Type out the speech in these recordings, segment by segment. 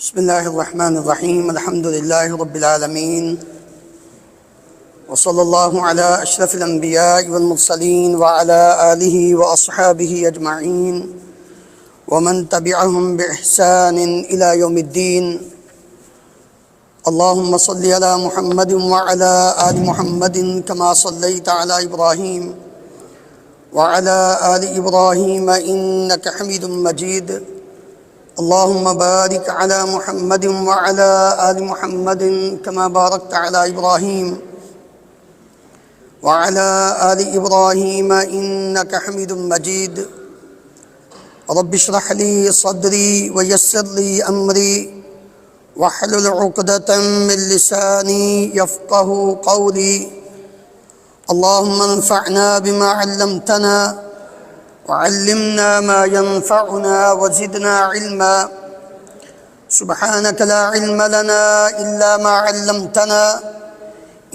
بسم الله الرحمن الرحيم. الحمد لله رب العالمين، وصلى الله على أشرف الأنبياء والمرسلين وعلى آله وأصحابه أجمعين ومن تبعهم بإحسان إلى يوم الدين. اللهم صل على محمد وعلى آل محمد كما صليت على إبراهيم وعلى آل إبراهيم إنك حميد مجيد. اللهم بارك على محمد وعلى آل محمد كما باركت على إبراهيم وعلى آل إبراهيم إنك حميد مجيد. رب اشرح لي صدري ويسر لي أمري واحلل عقدة من لساني يفقه قولي. اللهم انفعنا بما علمتنا وعلمنا ما ينفعنا وزدنا علما. سبحانك لا علم لنا إلا ما علمتنا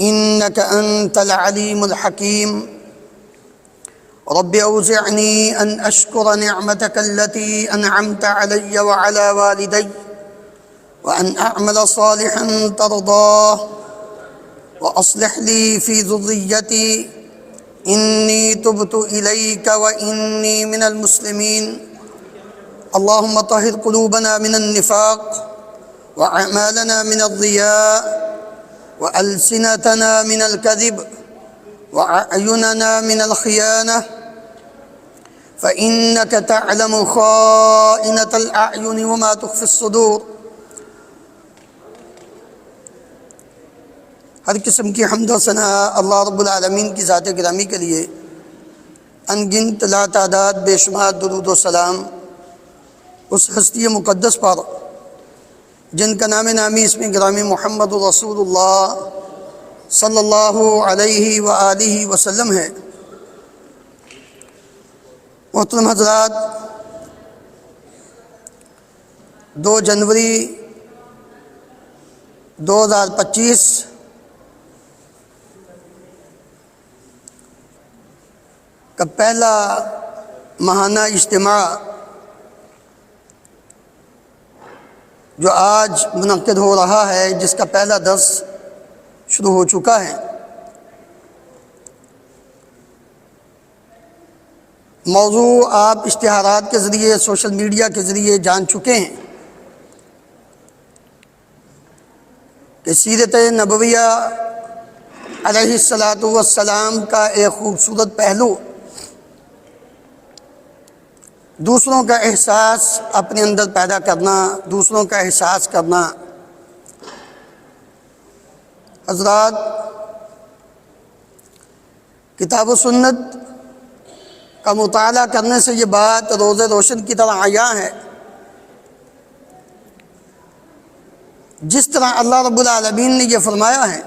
إنك أنت العليم الحكيم. رب أوزعني أن أشكر نعمتك التي أنعمت علي وعلى والدي وأن أعمل صالحا ترضاه وأصلح لي في ذريتي إني تبت إليك وإني من المسلمين. اللهم طهر قلوبنا من النفاق وأعمالنا من الرياء وألسنتنا من الكذب وأعيننا من الخيانة فإنك تعلم خائنة الأعين وما تخفي الصدور. ہر قسم کی حمد و ثنا اللہ رب العالمین کی ذات گرامی کے لیے، ان گنت لا تعداد بے شمار درود و سلام اس ہستی مقدس پر جن کا نام نامی اسم گرامی محمد رسول اللہ صلی اللہ علیہ وآلہ وسلم ہے. محترم حضرات، 2 جنوری 2025 کا پہلا ماہانہ اجتماع جو آج منعقد ہو رہا ہے، جس کا پہلا درس شروع ہو چکا ہے. موضوع آپ اشتہارات کے ذریعے، سوشل میڈیا کے ذریعے جان چکے ہیں کہ سیرت نبویہ علیہ السلام کا ایک خوبصورت پہلو دوسروں کا احساس اپنے اندر پیدا کرنا، دوسروں کا احساس کرنا. حضرات، کتاب و سنت کا مطالعہ کرنے سے یہ بات روز روشن کی طرح عیاں ہے. جس طرح اللہ رب العالمین نے یہ فرمایا ہے،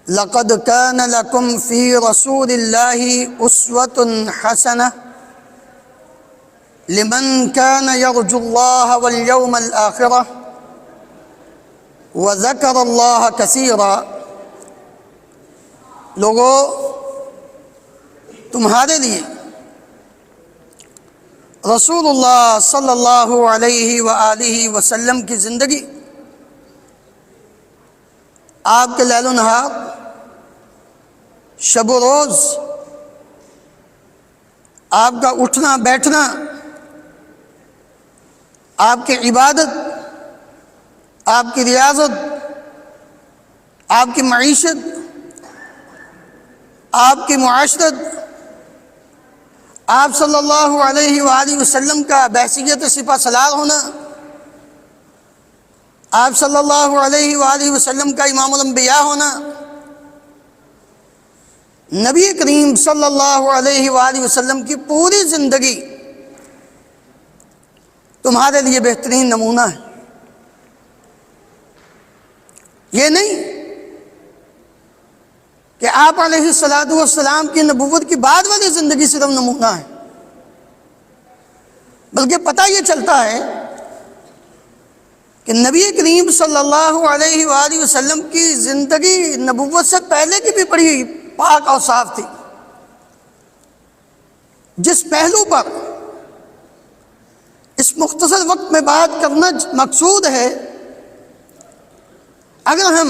لَقَدْ كَانَ لَكُمْ فِي رَسُولِ اللَّهِ أُسْوَةٌ حَسَنَةٌ لمن كان يرجو الله واليوم الآخرة وذكر الله كثيرا. لوگو، تمہارے لیے رسول اللہ صلی اللہ علیہ وآلہ وسلم کی زندگی، آپ کے لیل و نہار، شب و روز، آپ کا اٹھنا بیٹھنا، آپ کی عبادت، آپ کی ریاضت، آپ کی معیشت، آپ کی معاشرت، آپ صلی اللہ علیہ وآلہ وسلم کا بحیثیت سپہ سالار ہونا، آپ صلی اللہ علیہ وآلہ وسلم کا امام الانبیاء ہونا، نبی کریم صلی اللہ علیہ وآلہ وسلم کی پوری زندگی تمہارے لیے بہترین نمونہ ہے. یہ نہیں کہ آپ علیہ السلام کی نبوت کی بعد والی زندگی صرف نمونہ ہے، بلکہ پتہ یہ چلتا ہے کہ نبی کریم صلی اللہ علیہ وآلہ وسلم کی زندگی نبوت سے پہلے کی بھی بڑی پاک اور صاف تھی. جس پہلو پر اس مختصر وقت میں بات کرنا مقصود ہے، اگر ہم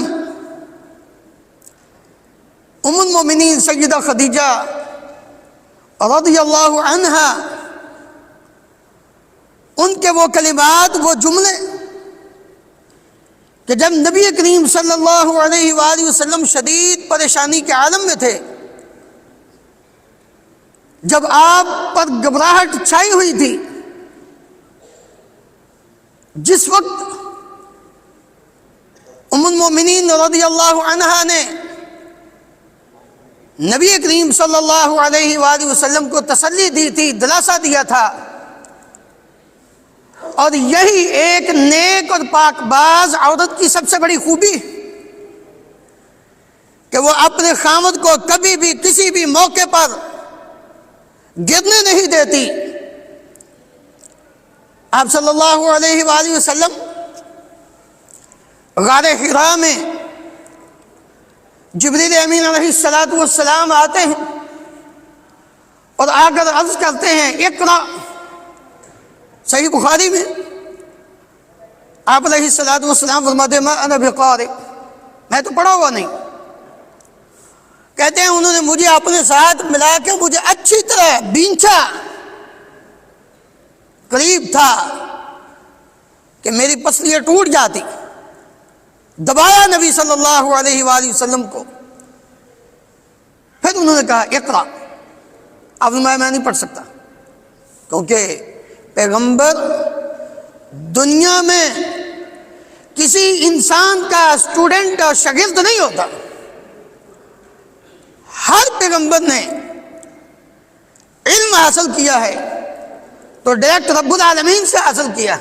ام المومنین سیدہ خدیجہ رضی اللہ عنہا ان کے وہ کلمات، وہ جملے کہ جب نبی کریم صلی اللہ علیہ وآلہ وسلم شدید پریشانی کے عالم میں تھے، جب آپ پر گھبراہٹ چھائی ہوئی تھی، جس وقت ام المومنین رضی اللہ عنہا نے نبی کریم صلی اللہ علیہ وآلہ وسلم کو تسلی دی تھی، دلاسا دیا تھا، اور یہی ایک نیک اور پاک باز عورت کی سب سے بڑی خوبی کہ وہ اپنے خامد کو کبھی بھی کسی بھی موقع پر گرنے نہیں دیتی۔ آپ صلی اللہ علیہ وآلہ وسلم غار حرا میں جبریل امین علیہ السلام آتے ہیں اور آ کر عرض کرتے ہیں اقرأ، صحیح بخاری میں آپ علیہ السلام فرماتے ہیں ما انا بقارئ، میں تو پڑھا ہوا نہیں۔ کہتے ہیں انہوں نے مجھے اپنے ساتھ ملا کے مجھے اچھی طرح بینچا، قریب تھا کہ میری پسلیاں ٹوٹ جاتی، دبایا نبی صلی اللہ علیہ وآلہ وسلم کو۔ پھر انہوں نے کہا اقرأ، اب میں نہیں پڑھ سکتا، کیونکہ پیغمبر دنیا میں کسی انسان کا اسٹوڈنٹ اور شاگرد نہیں ہوتا، ہر پیغمبر نے علم حاصل کیا ہے تو ڈائریکٹ رب العالمین سے حاصل کیا۔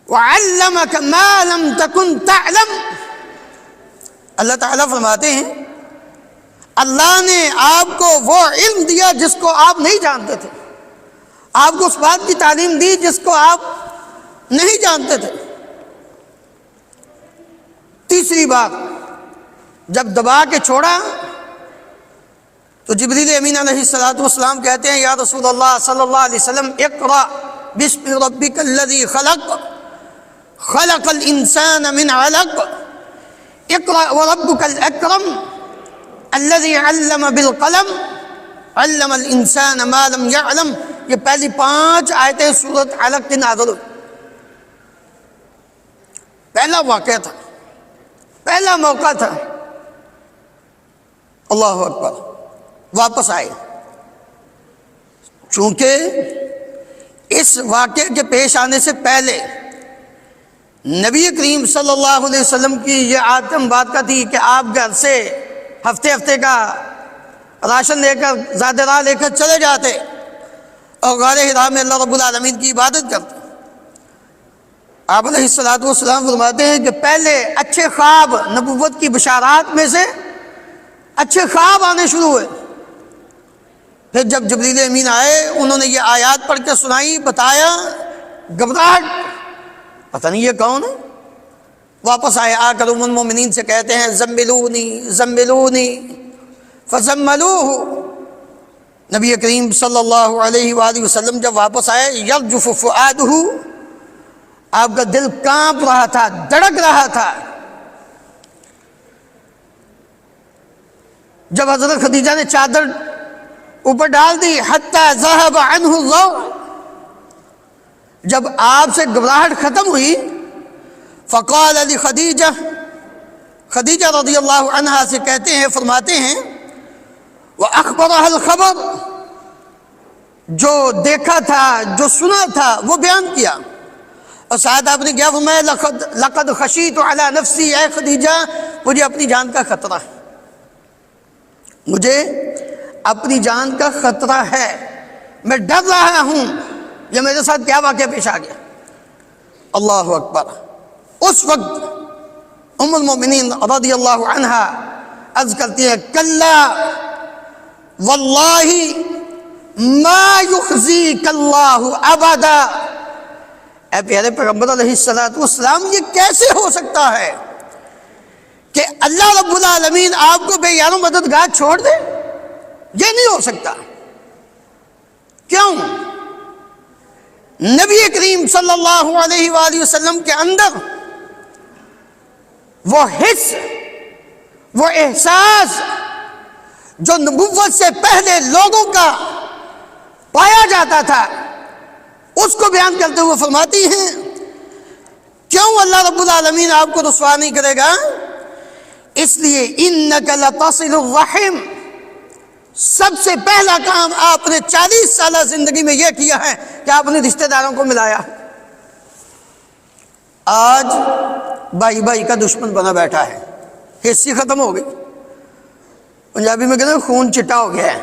وَعَلَّمَكَ مَا لَمْ تَكُنْ تَعْلَمْ، اللہ تعالیٰ فرماتے ہیں اللہ نے آپ کو وہ علم دیا جس کو آپ نہیں جانتے تھے، آپ کو اس بات کی تعلیم دی جس کو آپ نہیں جانتے تھے۔ تیسری بات، جب دبا کے چھوڑا تو جبریل امین علیہ السلام کہتے ہیں یا رسول اللہ صلی اللہ علیہ وسلم اقرأ بسم ربک الذی خلق، خلق الانسان من علق، اقرأ وربک الاکرم الذی علم بالقلم علم الانسان ما لم يعلم۔ یہ پہلی 5 آیتیں سورۃ علق کی نازل ہوئی۔ پہلا واقعہ تھا، پہلا موقع تھا، اللہ اکبر، واپس آئے۔ چونکہ اس واقعے کے پیش آنے سے پہلے نبی کریم صلی اللہ علیہ وسلم کی یہ عادت مبارکہ تھی کہ آپ گھر سے ہفتے کا راشن لے کر زیادہ راہ لے کر چلے جاتے اور غار حرا میں اللہ رب العالمین کی عبادت کرتے۔ آپ علیہ السلام فرماتے ہیں کہ پہلے اچھے خواب، نبوت کی بشارات میں سے اچھے خواب آنے شروع ہوئے۔ پھر جب جبریل امین آئے، انہوں نے یہ آیات پڑھ کے سنائی، بتایا، گھبراہٹ، پتہ نہیں یہ کون ہے۔ واپس آئے، آ کر ام المومنین سے کہتے ہیں زملونی زملونی فزملوہ۔ نبی کریم صلی اللہ علیہ وآلہ وسلم جب واپس آئے، یرجف فؤادہ، آپ کا دل کانپ رہا تھا، دھڑک رہا تھا۔ جب حضرت خدیجہ نے چادر اوپر ڈال دی، حتی ذہب عنہ الروع، جب آپ سے گھبراہٹ ختم ہوئی، فقال لخدیجہ، خدیجہ رضی اللہ عنہا سے کہتے ہیں، فرماتے ہیں وَأَخْبَرَهَا الْخَبَرُ، جو دیکھا تھا، جو سنا تھا، وہ بیان کیا۔ اور ساتھ آپ نے کیا فرمایا، لَقَدْ خَشِيتُ عَلَى نَفْسِي، اے خدیجہ مجھے اپنی جان کا خطرہ ہے، مجھے اپنی جان کا خطرہ ہے، میں ڈر رہا ہوں یہ میرے ساتھ کیا واقعہ پیش آ گیا۔ اللہ اکبر۔ اس وقت ام المومنین رضی اللہ عنہا عرض کرتی ہے کلا واللہ ما یخزیک اللہ ابدا، اے پیارے پیغمبر علیہ السلام، یہ کیسے ہو سکتا ہے کہ اللہ رب العالمین آپ کو بے یار و مددگار چھوڑ دے؟ یہ نہیں ہو سکتا۔ کیوں؟ نبی کریم صلی اللہ علیہ وآلہ وسلم کے اندر وہ حس، وہ احساس جو نبوت سے پہلے لوگوں کا پایا جاتا تھا، اس کو بیان کرتے ہوئے فرماتی ہیں کیوں اللہ رب العالمین آپ کو رسوا نہیں کرے گا؟ اس لیے انک لتصل الرحم، سب سے پہلا کام آپ نے 40 سالہ زندگی میں یہ کیا ہے کہ آپ نے رشتہ داروں کو ملایا۔ آج بھائی بھائی کا دشمن بنا بیٹھا ہے، حصی ختم ہو گئی۔ پنجابی میں کہتے ہیں خون چٹا ہو گیا ہے،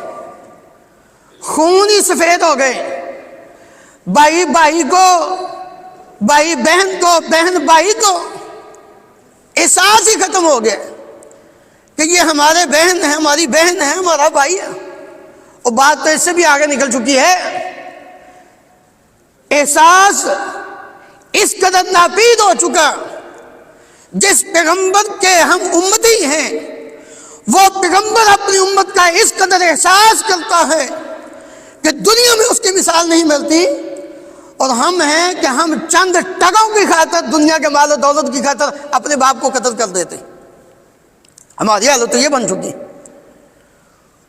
خون ہی سفید ہو گئے۔ بھائی بھائی کو، بھائی بہن کو، بہن بھائی کو احساس ہی ختم ہو گیا کہ یہ ہمارے بہن ہے، ہماری بہن ہے، ہمارا بھائی ہے۔ اور بات تو اس سے بھی آگے نکل چکی ہے، احساس اس قدر ناپید ہو چکا، جس پیغمبر کے ہم امتی ہیں وہ پیغمبر اپنی امت کا اس قدر احساس کرتا ہے کہ دنیا میں اس کی مثال نہیں ملتی، اور ہم ہیں کہ ہم چند ٹگوں کی خاطر، دنیا کے مال و دولت کی خاطر اپنے باپ کو قتل کر دیتے۔ ہماری حالت تو یہ بن چکی۔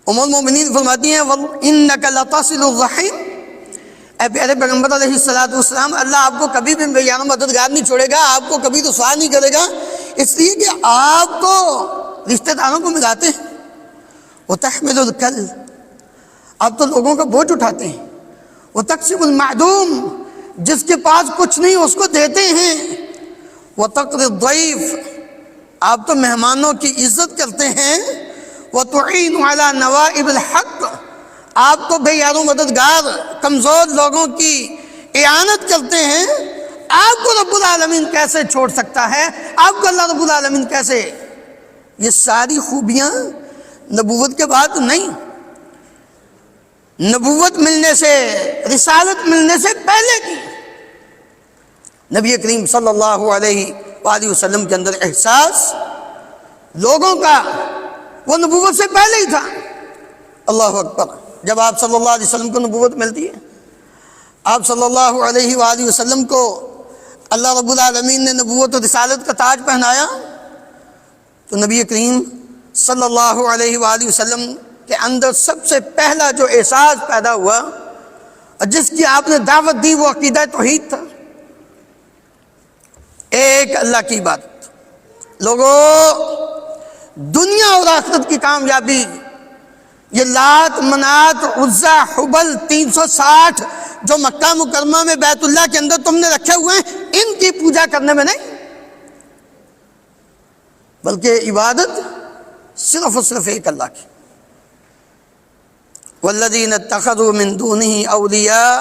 ام المومنین فرماتی ہیں وَإِنَّكَ لَتَصِلُ الرَّحِمَ، اے پیارے پیغمبر علیہ السلام، اللہ آپ کو کبھی بھی بیانہ مددگار نہیں چھوڑے گا، آپ کو کبھی رسوا نہیں کرے گا، اس لیے کہ آپ تو رشتہ داروں کو ملاتے ہیں۔ وَتَحْمِلُ الْكَلْ، آپ تو لوگوں کا بوجھ اٹھاتے ہیں۔ وَتَكْسِبُ الْمَعْدُومِ، جس کے پاس کچھ نہیں اس کو دیتے ہیں۔ وَتَقْرِ الضَّيْفِ، آپ تو مہمانوں کی عزت کرتے ہیں۔ وَتُعِينُ عَلَى نَوَائِبِ الْحَقِّ، آپ تو بے یار و مددگار کمزور لوگوں کی اعانت کرتے ہیں۔ آپ کو رب العالمین کیسے چھوڑ سکتا ہے؟ آپ کو اللہ رب العالمین کیسے؟ یہ ساری خوبیاں نبوت کے بعد نہیں، نبوت ملنے سے، رسالت ملنے سے پہلے کی۔ نبی کریم صلی اللہ علیہ وآلہ وسلم کے اندر احساس لوگوں کا وہ نبوت سے پہلے ہی تھا۔ اللہ اکبر۔ جب آپ صلی اللہ علیہ وسلم کو نبوت ملتی ہے، آپ صلی اللہ علیہ وآلہ وسلم کو اللہ رب العالمین نے نبوت و رسالت کا تاج پہنایا، تو نبی کریم صلی اللہ علیہ وآلہ وسلم کے اندر سب سے پہلا جو احساس پیدا ہوا اور جس کی آپ نے دعوت دی وہ عقیدہ توحید تھا۔ ایک اللہ کی عبادت۔ لوگوں، دنیا اور آخرت کی کامیابی، یہ لات، منات، عزا، حبل 360 جو مکہ مکرمہ میں بیت اللہ کے اندر تم نے رکھے ہوئے ہیں، ان کی پوجا کرنے میں نہیں، بلکہ عبادت صرف اور صرف ایک اللہ کی۔ والذین اتخذوا من دونه اولیاء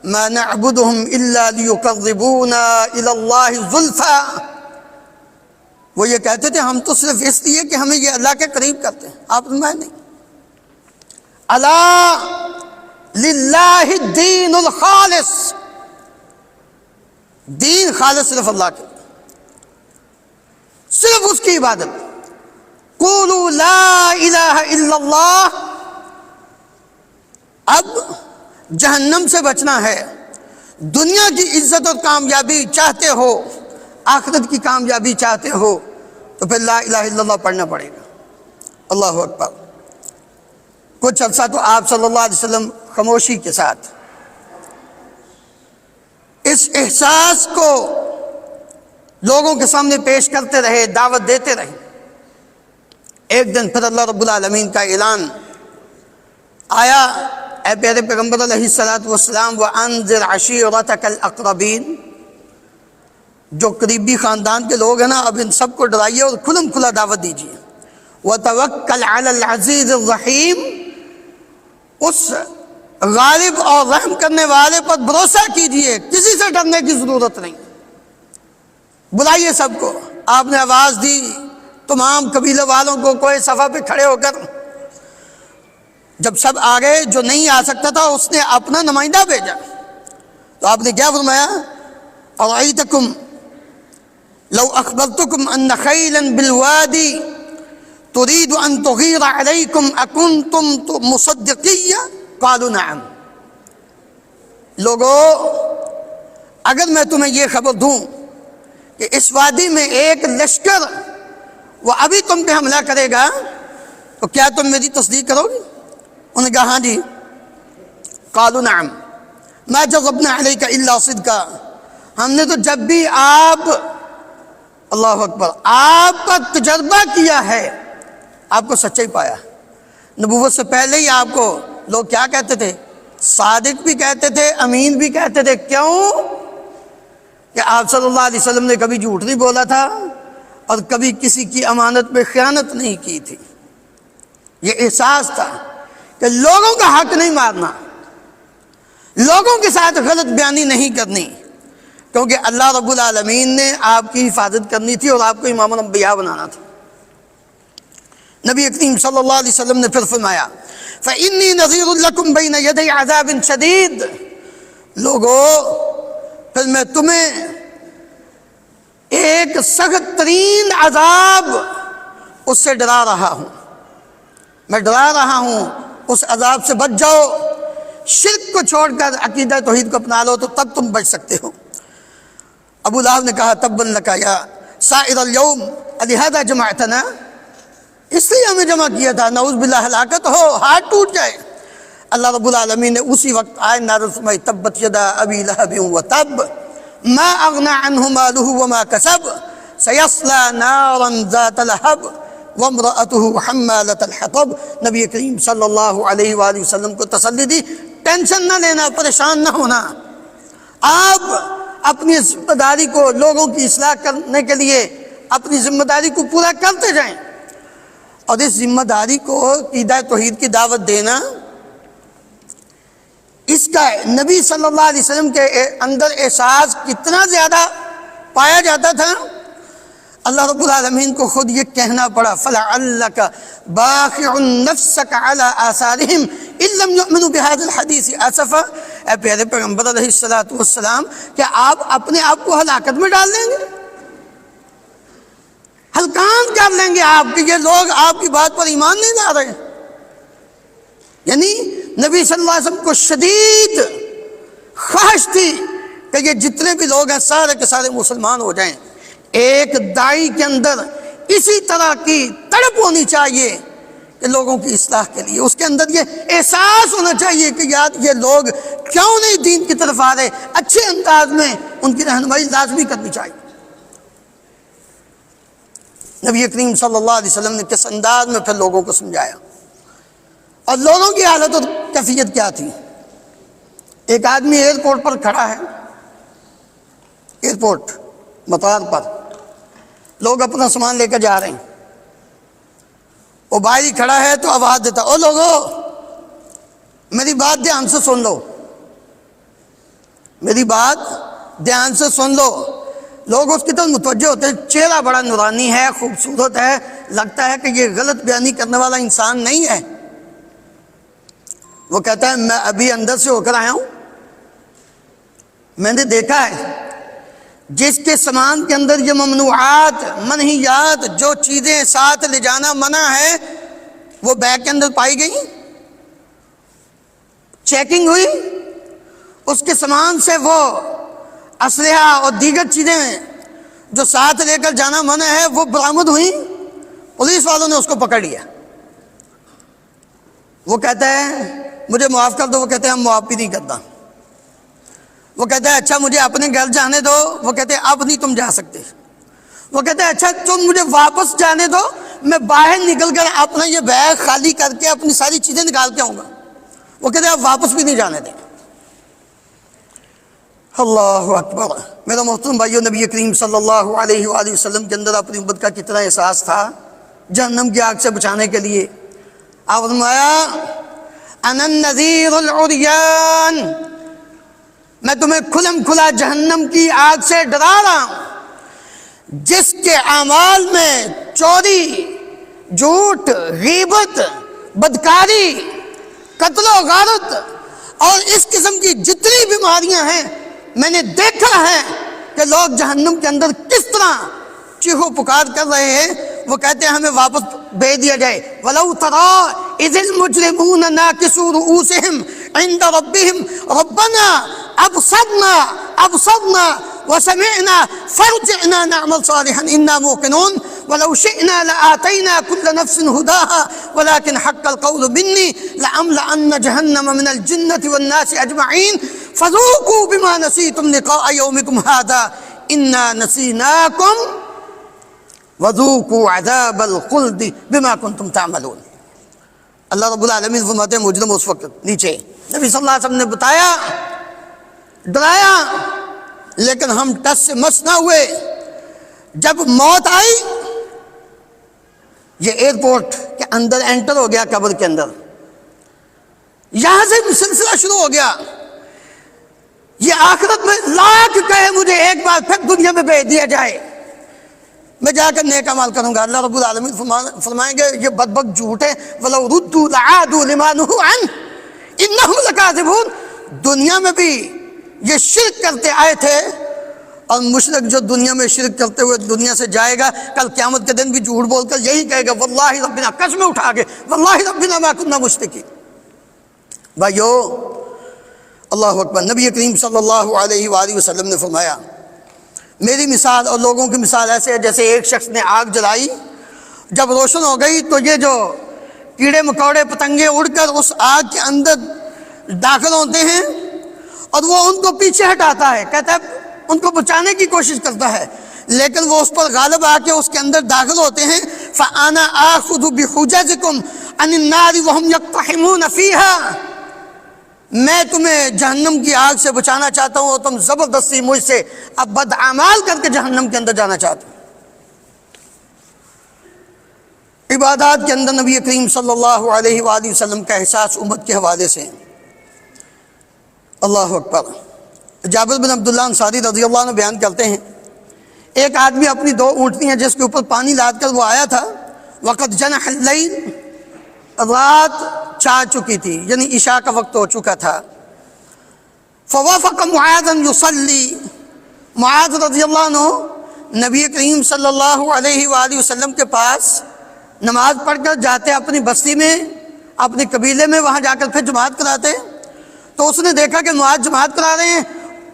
ما نعبدهم الا ليقربونا الى الله زلفى، وہ یہ کہتے تھے ہم تو صرف اس لیے کہ ہمیں یہ اللہ کے قریب کرتے ہیں۔ آپ فرمائیں نہیں، الا للہ الدین الخالص، دین خالص صرف اللہ کے، صرف اس کی عبادت۔ قولوا لا الہ الا اللہ، اب جہنم سے بچنا ہے، دنیا کی عزت اور کامیابی چاہتے ہو، آخرت کی کامیابی چاہتے ہو، تو پھر لا الہ الا اللہ پڑھنا پڑے گا۔ اللہ اکبر۔ کچھ عرصہ تو آپ صلی اللہ علیہ وسلم خاموشی کے ساتھ اس احساس کو لوگوں کے سامنے پیش کرتے رہے، دعوت دیتے رہے۔ ایک دن پھر اللہ رب العالمین کا اعلان آیا، اے پیارے پیغمبر علیہ السلام، وَأَنذِرْ عَشِيرَتَكَ الْأَقْرَبِينَ، جو قریبی خاندان کے لوگ ہیں نا، اب ان سب کو ڈرائیے اور کھلم کھلا دعوت دیجیے۔ وَتَوَكَّلْ عَلَى الْعَزِيزِ الرَّحِيمِ، اس غالب اور رحم کرنے والے پر بھروسہ کیجیے، کسی سے ڈرنے کی ضرورت نہیں۔ بلائیے سب کو۔ آپ نے آواز دی، تمام قبیلے والوں کو کوئی صفحہ پہ کھڑے ہو کر، جب سب آگے جو نہیں آ سکتا تھا اس نے اپنا نمائندہ بھیجا، تو آپ نے کیا فرمایا؟ اَرَأَيْتَكُمْ لَوْ أَخْبَرْتُكُمْ أَنَّ خَيْلًا بِالْوَادِ تُرِيدُ أَن تُغِيرَ عَلَيْكُمْ أَكُنْتُمْ مُصَدِّقِيَّ قَالُوا نَعَمْ، لوگوں اگر میں تمہیں یہ خبر دوں کہ اس وادی میں ایک لشکر وہ ابھی تم پہ حملہ کرے گا تو کیا تم میری تصدیق کرو گی؟ انہوں نے کہا ہاں جی۔ قالوا نعم ما جربنا علیک الا صدقا، ہم نے تو جب بھی آپ، اللہ اکبر، آپ کا تجربہ کیا ہے آپ کو سچائی پایا۔ نبوت سے پہلے ہی آپ کو لوگ کیا کہتے تھے؟ صادق بھی کہتے تھے، امین بھی کہتے تھے۔ کیوں؟ کہ آپ صلی اللہ علیہ وسلم نے کبھی جھوٹ نہیں بولا تھا اور کبھی کسی کی امانت پہ خیانت نہیں کی تھی۔ یہ احساس تھا کہ لوگوں کا حق نہیں مارنا، لوگوں کے ساتھ غلط بیانی نہیں کرنی، کیونکہ اللہ رب العالمین نے آپ کی حفاظت کرنی تھی اور آپ کو امام الانبیاء بنانا تھا۔ نبی کریم صلی اللہ علیہ وسلم نے پھر فرمایا فَإِنِّي نَذِيرٌ لَكُمْ بَيْنَ يَدَيْ عَذَابٍ شَدِيدٍ، لوگوں پھر میں تمہیں ایک سخت ترین عذاب اس سے ڈرا رہا ہوں، میں ڈرا رہا ہوں، اس عذاب سے بچ جاؤ، شرک کو چھوڑ کر عقیدہ توحید کو اپنا لو تو تب تم بچ سکتے ہو۔ ابو لہب نے کہا تبا لک یا سائر اليوم لہذا جمعتنا، اس لیے ہمیں جمع کیا تھا، نعوذ باللہ ہلاکت ہو، ہاتھ ٹوٹ جائے۔ اللہ رب العالمین نے اسی وقت آئے نازل فرمائی تبت یدا ابی لہب وتب ما اغنى عنه ماله وما كسب سيصلى نارا ذات لهب وامرأته حمالة الحطب۔ نبی کریم صلی اللہ علیہ وآلہ وسلم کو تسلی دی، ٹینشن نہ لینا، پریشان نہ ہونا، آپ اپنی ذمہ داری کو لوگوں کی اصلاح کرنے کے لیے اپنی ذمہ داری کو پورا کرتے جائیں، اور اس ذمہ داری کو عقیدہ توحید کی دعوت دینا، اس کا نبی صلی اللہ علیہ وسلم کے اندر احساس کتنا زیادہ پایا جاتا تھا، اللہ رب العالمین کو خود یہ کہنا پڑا فَلَعَلَّكَ بَاخِعٌ نَفْسَكَ عَلَىٰ آثَارِهِمْ إِن لَّمْ يُؤْمِنُوا بِهَٰذَا الْحَدِيثِ آسَفًا۔ اے پیارے پیغمبر علیہ السلام، کیا آپ اپنے آپ کو ہلاکت میں ڈال دیں گے؟ ہلکان کر لیں گے آپ کہ یہ لوگ آپ کی بات پر ایمان نہیں لا رہے؟ یعنی نبی صلی اللہ علیہ وسلم کو شدید خواہش تھی کہ یہ جتنے بھی لوگ ہیں سارے کے سارے مسلمان ہو جائیں۔ ایک داعی کے اندر اسی طرح کی تڑپ ہونی چاہیے کہ لوگوں کی اصلاح کے لیے اس کے اندر یہ احساس ہونا چاہیے کہ یار یہ لوگ کیوں نہیں دین کی طرف آ رہے، اچھے انداز میں ان کی رہنمائی لازمی کرنی چاہیے۔ نبی کریم صلی اللہ علیہ وسلم نے کس انداز میں پھر لوگوں کو سمجھایا، اور لوگوں کی حالت اور کیفیت کیا تھی۔ ایک آدمی ایئرپورٹ پر کھڑا ہے، ایئرپورٹ مطار پر لوگ اپنا سامان لے کر جا رہے ہیں، وہ باہر ہی کھڑا ہے تو آواز دیتا او لوگو میری بات دھیان سے سن لو، میری بات دھیان سے سن لو۔ لوگ اس کی طرف متوجہ ہوتے ہیں، چہرہ بڑا نورانی ہے، خوبصورت ہے، لگتا ہے کہ یہ غلط بیانی کرنے والا انسان نہیں ہے۔ وہ کہتا ہے میں ابھی اندر سے ہو کر آیا ہوں، میں نے دیکھا ہے جس کے سامان کے اندر یہ ممنوعات منہیات جو چیزیں ساتھ لے جانا منع ہے وہ بیگ کے اندر پائی گئی، چیکنگ ہوئی، اس کے سامان سے وہ اسلحہ اور دیگر چیزیں جو ساتھ لے کر جانا منع ہے وہ برآمد ہوئی، پولیس والوں نے اس کو پکڑ لیا۔ وہ کہتا ہے مجھے معاف کر دو، وہ کہتے ہیں ہم معاف بھی نہیں کرتا۔ وہ کہتا ہے اچھا مجھے اپنے گھر جانے دو، وہ کہتے ہیں اب نہیں تم جا سکتے۔ وہ کہتے ہیں اچھا تم مجھے واپس جانے دو، میں باہر نکل کر اپنا یہ بیگ خالی کر کے اپنی ساری چیزیں نکال کے آؤں گا۔ وہ کہتے ہیں آپ واپس بھی نہیں جانے دیں۔ اللہ اکبر۔ میرا محترم بھائیو، نبی کریم صلی اللہ علیہ وآلہ وسلم کے اندر اپنی امت کا کتنا احساس تھا جہنم کی آگ سے بچانے کے لیے۔ آپ نے فرمایا انا النذیر العریان، میں تمہیں کھلم کھلا جہنم کی آگ سے ڈرا رہا ہوں جس کے اعمال میں چوری، جھوٹ، غیبت، بدکاری، قتل و غارت اور اس قسم کی جتنی بیماریاں ہیں، میں نے دیکھا ہے کہ لوگ جہنم کے اندر کس طرح چیخو پکار کر رہے ہیں۔ وہ کہتے ہیں ہمیں واپس بھیج دیا جائے۔ وَلَوْ تَرَىٰ إِذِ الْمُجْرِمُونَ نَاكِسُو رُؤُوسِهِمْ عِنْدَ رَبِّهِمْ رَبَّنَا ابصرنا وسمعنا فارجعنا نعمل صالحا انا موقنون ولو شئنا لآتينا كل نفس هداها ولكن حق القول مني لأملأن جهنم من الجنة والناس أجمعين فذوقوا بما نسيتم لقاء يومكم هذا إنا نسيناكم وذوقوا عذاب الخلد بما كنتم تعملون. اللہ رب العالمین فرماتے ہیں مجرم اس وقت نیچے نبی صلی اللہ علیہ وسلم نے بتایا، ڈرایا، لیکن ہم ٹس سے مس نہ ہوئے. جب موت آئی، یہ ایئرپورٹ کے اندر انٹر ہو گیا، قبر کے اندر، یہاں سے سلسلہ شروع ہو گیا. یہ آخرت میں لاکھ کہے مجھے ایک بار پھر دنیا میں بھیج دیا جائے، میں جا کر نیک اعمال کروں گا. اللہ رب العالمین فرمائیں گے یہ بدبخت جھوٹ ہے، وَلَوْ رُدُّوا لَعَادُوا لِمَا نُهُوا عَنْهُ إِنَّهُمْ لَكَاذِبُونَ. دنیا میں بھی یہ شرک کرتے آئے تھے، اور مشرک جو دنیا میں شرک کرتے ہوئے دنیا سے جائے گا، کل قیامت کے دن بھی جھوٹ بول کر یہی کہے گا واللہ ربنا، قسم اٹھا کے واللہ ربنا ما كنا مشرکین. بھائیو اللہ اکبر. نبی کریم صلی اللہ علیہ وآلہ وسلم نے فرمایا میری مثال اور لوگوں کی مثال ایسے ہے جیسے ایک شخص نے آگ جلائی، جب روشن ہو گئی تو یہ جو کیڑے مکوڑے پتنگے اڑ کر اس آگ کے اندر داخل ہوتے ہیں اور وہ ان کو پیچھے ہٹاتا ہے، کہتا ہے ان کو بچانے کی کوشش کرتا ہے، لیکن وہ اس پر غالب آ کے اس کے اندر داخل ہوتے ہیں. فَأَنَا آخُذُ بِحُجَزِكُمْ عَنِ النَّارِ وَهُمْ يَقْتَحِمُونَ فِيهَا. میں تمہیں جہنم کی آگ سے بچانا چاہتا ہوں اور تم زبردستی مجھ سے اب بد اعمال کر کے جہنم کے اندر جانا چاہتے ہو. عبادات کے اندر نبی کریم صلی اللہ علیہ وآلہ وسلم کا احساس امت کے حوالے سے. اللہ اکبر. جابر بن عبداللہ انصاری رضی اللہ عنہ بیان کرتے ہیں ایک آدمی اپنی 2 اونٹنیاں جس کے اوپر پانی لاد کر وہ آیا تھا، وقت جنح اللیل، رات چھا چکی تھی، یعنی عشاء کا وقت ہو چکا تھا. فوافق معاذ یصلی، معاذ رضی اللہ عنہ نبی کریم صلی اللہ علیہ وآلہ وسلم کے پاس نماز پڑھ کر جاتے اپنی بستی میں، اپنے قبیلے میں، وہاں جا کر پھر جماعت کراتے. تو اس نے دیکھا کہ معاذ جماعت کرا رہے ہیں،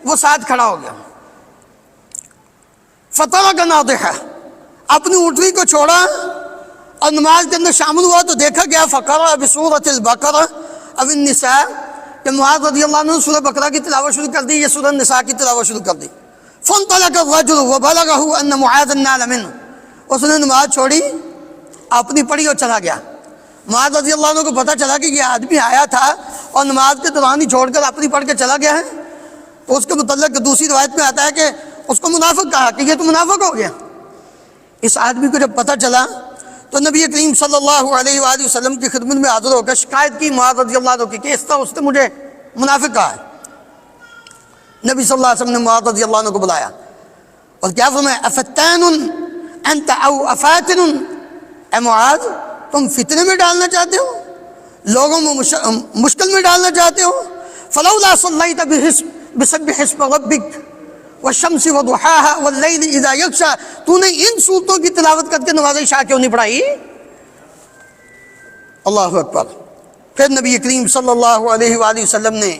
وہ ساتھ کھڑا ہو گیا. فترک ناضحہ، اپنی اونٹنی کو چھوڑا اور نماز کے اندر شامل ہوا. تو دیکھا گیا فقرأ بسورۃ البقرہ او النساء کہ معاذ رضی اللہ عنہ نے سورہ بقرہ کی تلاوت شروع کر دی یا سورہ نساء کی تلاوت شروع کر دی. فانطلق الرجل وبلغه ان معاذ نال منه، اس نے نماز چھوڑی، اپنی پڑھی اور چلا گیا. معاذ رضی اللہ عنہ کو پتہ چلا کہ یہ آدمی آیا تھا اور نماز کے دوران ہی چھوڑ کر اپنی پڑھ کے چلا گیا ہے. تو اس کے متعلق دوسری روایت میں آتا ہے کہ اس کو منافق کہا کہ یہ تو منافق ہو گیا. اس آدمی کو جب پتہ چلا تو نبی کریم صلی اللہ علیہ وآلہ وسلم کی خدمت میں حاضر ہو کر شکایت کی معاذ رضی اللہ عنہ کی کہ اس طرح اس نے مجھے منافق کہا ہے. نبی صلی اللہ علیہ وسلم نے معاذ رضی اللہ عنہ کو بلایا اور کیا فرمایا؟ افتان انت او افاتن، اے معاذ تم فتنے میں ڈالنا چاہتے ہو، لوگوں میں مشکل میں ڈالنا چاہتے ہو. فلولا صلیت بسبح اسم ربک والشمس وضحاها واللیل اذا یغشی، تو نے ان صورتوں کی تلاوت کر کے نماز عشاء کیوں نہیں پڑھائی؟ اللہ اکبر. پھر نبی کریم صلی اللہ علیہ وآلہ وسلم نے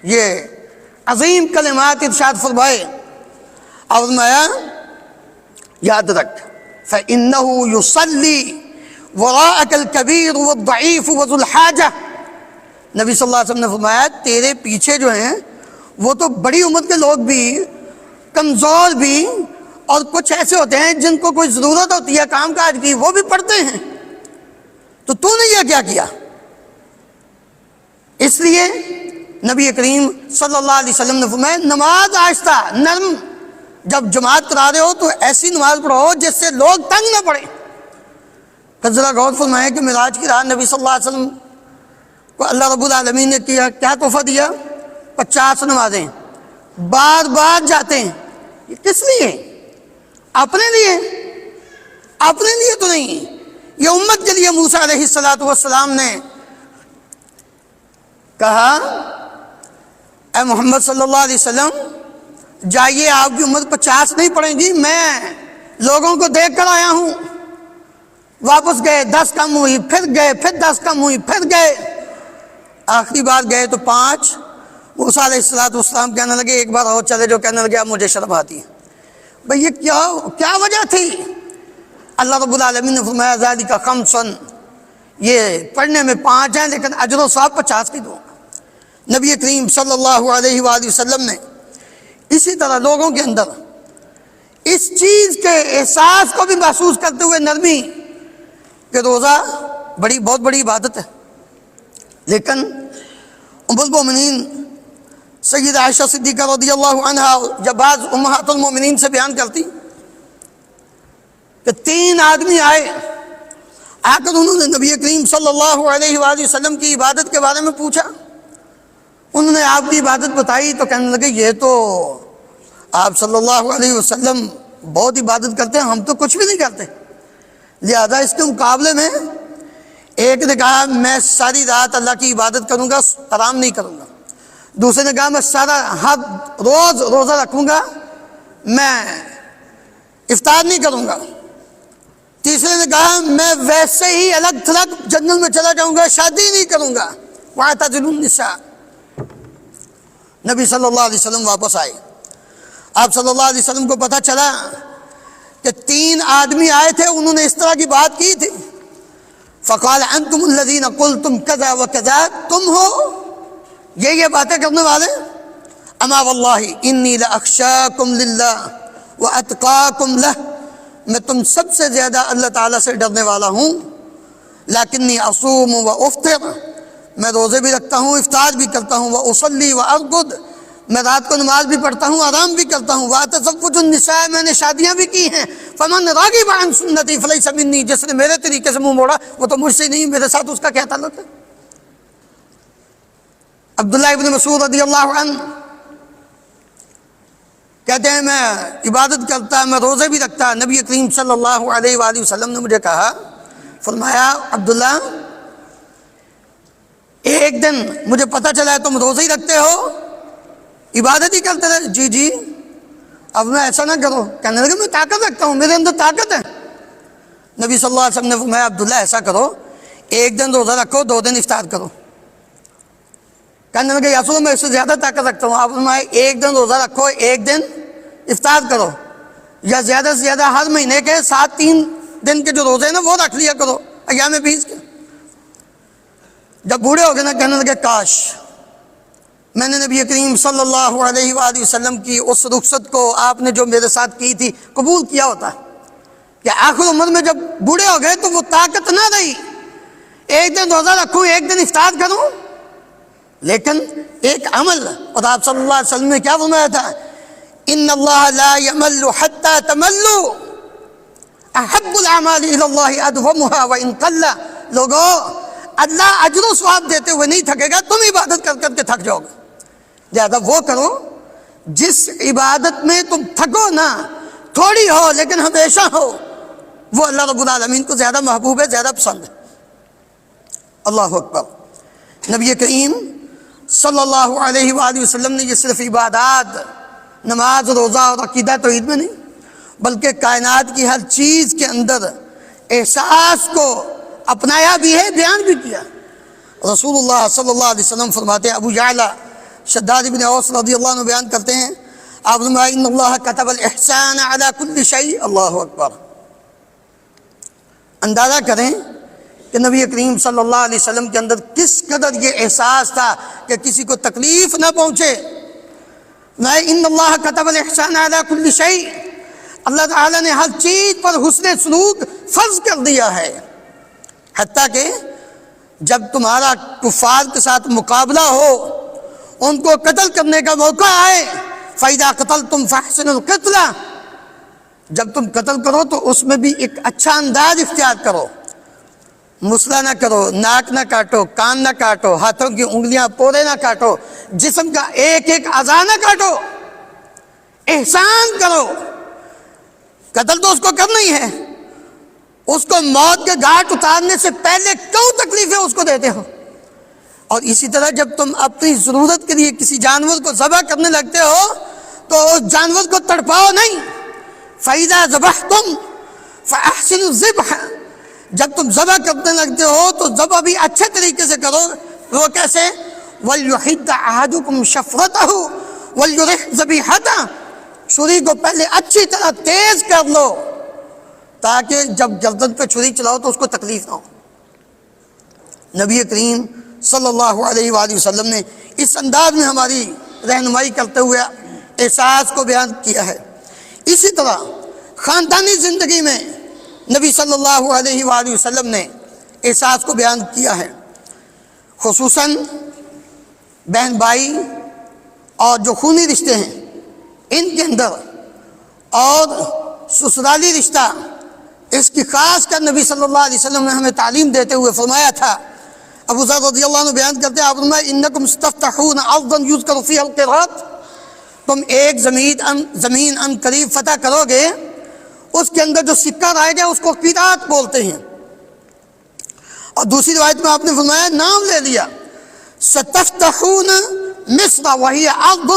یہ عظیم کلمات ارشاد فرمائے اور فرمایا یاد رکھ فإنه يصلي وراءك الكبير والضعيف وذو الحاجة. نبی صلی اللہ علیہ وسلم نے فرمایا تیرے پیچھے جو ہیں وہ تو بڑی عمر کے لوگ بھی، کمزور بھی، اور کچھ ایسے ہوتے ہیں جن کو کوئی ضرورت ہوتی ہے کام کاج کی، وہ بھی پڑھتے ہیں. تو نے یہ کیا کیا؟ اس لیے نبی کریم صلی اللہ علیہ وسلم نے فرمایا نماز آہستہ نرم، جب جماعت کرا رہے ہو تو ایسی نماز پڑھو جس سے لوگ تنگ نہ پڑے. پھر ذرا غور فرمائیں کہ معراج کی رات نبی صلی اللہ علیہ وسلم کو اللہ رب العالمین نے کیا تحفہ دیا؟ 50 نمازیں، بار بار جاتے ہیں. یہ کس لیے؟ اپنے لیے؟ اپنے لیے تو نہیں، یہ امت کے لیے. موسیٰ علیہ السلام نے کہا اے محمد صلی اللہ علیہ وسلم جائیے، آپ کی امت 50 نہیں پڑھیں گی، میں لوگوں کو دیکھ کر آیا ہوں. واپس گئے، 10 کم ہوئی، پھر گئے، پھر 10 کم ہوئی، پھر گئے، آخری بار گئے تو 5، موسیٰ علیہ السلام کہنے لگے ایک بار اور چلے جو، کہنے لگے اب مجھے شرم آتی ہے. بھئی یہ کیا وجہ تھی؟ اللہ رب العالمین نے فرمایا ذالک خمس، یہ پڑھنے میں 5 ہیں لیکن اجر و ثواب 50 کی دوں گا. نبی کریم صلی اللہ علیہ وآلہ وسلم نے اسی طرح لوگوں کے اندر اس چیز کے احساس کو بھی محسوس کرتے ہوئے نرمی کہ روزہ بہت بڑی عبادت ہے. لیکن ام المؤمنین سیدہ عائشہ صدیقہ رضی اللہ عنہا جب بعض امہات المؤمنین سے بیان کرتی کہ 3 آدمی آئے آ کر انہوں نے نبی کریم صلی اللہ علیہ وآلہ وسلم کی عبادت کے بارے میں پوچھا. انہوں نے آپ کی عبادت بتائی تو کہنے لگے یہ تو آپ صلی اللہ علیہ وسلم بہت عبادت کرتے ہیں، ہم تو کچھ بھی نہیں کرتے. لہذا اس کے مقابلے میں ایک نے کہا میں ساری رات اللہ کی عبادت کروں گا، آرام نہیں کروں گا. دوسرے نے کہا میں ہر روز روزہ رکھوں گا، میں افطار نہیں کروں گا. تیسرے نے کہا میں ویسے ہی الگ تھلگ جنگل میں چلا جاؤں گا، شادی نہیں کروں گا. وَاعْتَزِلُوا النِّسَاءَ. نبی صلی اللہ علیہ وسلم واپس آئے. آپ صلی اللہ علیہ وسلم کو پتہ چلا کہ 3 آدمی آئے تھے، انہوں نے اس طرح کی بات کی تھی. فَقَالَ أَنْتُمُ الَّذِينَ قُلْتُمْ كَذَا وَكَذَا، تم ہو یہ باتیں کرنے والے. اما واللہ انی لأخشاکم للہ واتقاکم لہ، میں تم سب سے زیادہ اللہ تعالیٰ سے ڈرنے والا ہوں. لیکنی اصوم و افطر، میں روزے بھی رکھتا ہوں، افطار بھی کرتا ہوں. واصلی وارقد، میں رات کو نماز بھی پڑھتا ہوں، آرام بھی کرتا ہوں. واتزوج النساء، میں نے شادیاں بھی کی ہیں. فمن راغب عن سنتی فلیس منی، جس نے میرے طریقے سے منہ موڑا وہ تو مجھ سے نہیں، میرے ساتھ اس کا کیا تعلق ہے. عبداللہ ابن مسعود رضی اللہ عنہ کہتے ہیں میں عبادت کرتا، میں روزے بھی رکھتا. نبی کریم صلی اللہ علیہ وآلہ وسلم نے مجھے کہا، فرمایا عبداللہ ایک دن مجھے پتہ چلا ہے تم روزے ہی رکھتے ہو، عبادت ہی کرتے رہے. جی اب میں ایسا نہ کرو. کہنے لگے میں طاقت رکھتا ہوں، میرے اندر طاقت ہے. نبی صلی اللہ علیہ وسلم نے فرمایا عبداللہ ایسا کرو، ایک دن روزہ رکھو، 2 دن افطار کرو. کہنے لگے یا رسول اللہ میں اس سے زیادہ طاقت رکھتا ہوں. آپ فرمائے ایک دن روزہ رکھو، 1 دن افطار کرو، یا زیادہ سے زیادہ ہر مہینے کے 3 دن کے جو روزے ہیں نا وہ رکھ لیا کرو، ایام 20 کے. جب بوڑھے ہو گئے نا کہنے لگے کاش میں نے نبی کریم صلی اللہ علیہ وآلہ وسلم کی اس رخصت کو آپ نے جو میرے ساتھ کی تھی قبول کیا ہوتا. کہ آخر عمر میں جب بوڑھے ہو گئے تو وہ طاقت نہ رہی، 1 دن روزہ رکھوں، 1 دن افطار کروں. لیکن ایک عمل، اور آپ صلی اللہ علیہ وسلم نے کیا فرمایا تھا، ان اللہ لا یمل حتی تملوا، احب الاعمال الی اللہ ادومها وان قل. لوگو اللہ اجر و ثواب دیتے ہوئے نہیں تھکے گا، تم عبادت کر کر کے تھک جاؤ گے. لہذا وہ کرو جس عبادت میں تم تھکو نہ، تھوڑی ہو لیکن ہمیشہ ہو، وہ اللہ رب العالمین کو زیادہ محبوب ہے، زیادہ پسند ہے. اللہ اکبر. نبی کریم صلی اللہ علیہ وآلہ وسلم نے یہ صرف عبادات، نماز، روزہ اور عقیدہ توحید میں نہیں بلکہ کائنات کی ہر چیز کے اندر احساس کو اپنایا بھی ہے، بیان بھی کیا. رسول اللہ صلی اللہ علیہ وسلم فرماتے ہیں، ابو یعلا شداد بن اوس رضی اللہ عنہ بیان کرتے ہیں، آپ فرمایا ان اللہ کتب الاحسان علی کل شیء. اللہ اکبر. اندازہ کریں کہ نبی کریم صلی اللہ علیہ وسلم کے اندر کس قدر یہ احساس تھا کہ کسی کو تکلیف نہ پہنچے. ان اللہ کتب الاحسان علی کل شیء، اللہ تعالیٰ نے ہر چیز پر حسن سلوک فرض کر دیا ہے. حتیٰ کہ جب تمہارا کفار کے ساتھ مقابلہ ہو، ان کو قتل کرنے کا موقع آئے، فَإِذَا قَتَلْتُمْ فَأَحْسِنُوا الْقِتْلَةَ، جب تم قتل کرو تو اس میں بھی ایک اچھا انداز اختیار کرو. مسئلہ نہ کرو، ناک نہ کاٹو، کان نہ کاٹو، ہاتھوں کی انگلیاں پورے نہ کاٹو، جسم کا ایک ایک اعضاء نہ کاٹو، احسان کرو. قتل تو اس کو کرنا ہی ہے، اس کو موت کے گھاٹ اتارنے سے پہلے کیوں تکلیفیں اس کو دیتے ہو. اور اسی طرح جب تم اپنی ضرورت کے لیے کسی جانور کو ذبح کرنے لگتے ہو تو اس جانور کو تڑپاؤ نہیں. فَإِذَا ذَبَحْتُمْ فَأَحْسِنُوا الذِّبْحَ، جب تم ذبح کرنے لگتے ہو تو ذبح بھی اچھے طریقے سے کرو. وہ کیسے؟ وَلْيُحِدَّ أَحَدُكُمْ شَفْرَتَهُ وَلْيُرِحْ ذَبِيحَتَهُ، چھری کو پہلے اچھی طرح تیز کر لو تاکہ جب گردن پہ چھری چلاؤ تو اس کو تکلیف نہ ہو۔ نبی کریم صلی اللہ علیہ وآلہ وسلم نے اس انداز میں ہماری رہنمائی کرتے ہوئے احساس کو بیان کیا ہے۔ اسی طرح خاندانی زندگی میں نبی صلی اللہ علیہ وآلہ وسلم نے احساس کو بیان کیا ہے، خصوصاً بہن بھائی اور جو خونی رشتے ہیں ان کے اندر اور سسرالی رشتہ، اس کی خاص کر نبی صلی اللہ علیہ وسلم نے ہمیں تعلیم دیتے ہوئے فرمایا تھا۔ ابو ذر رضی اللہ عنہ بیان کرتے ہیں، آپ فرمایا انکم ستفتحون ارضا یذکر فیہا القراط، تم ایک زمین ان قریب فتح کرو گے، اس کے اندر جو سکہ رائے گا اس کو قراط بولتے ہیں۔ اور دوسری روایت میں آپ نے فرمایا، نام لے لیا، ستفتحون مصر وہی ارض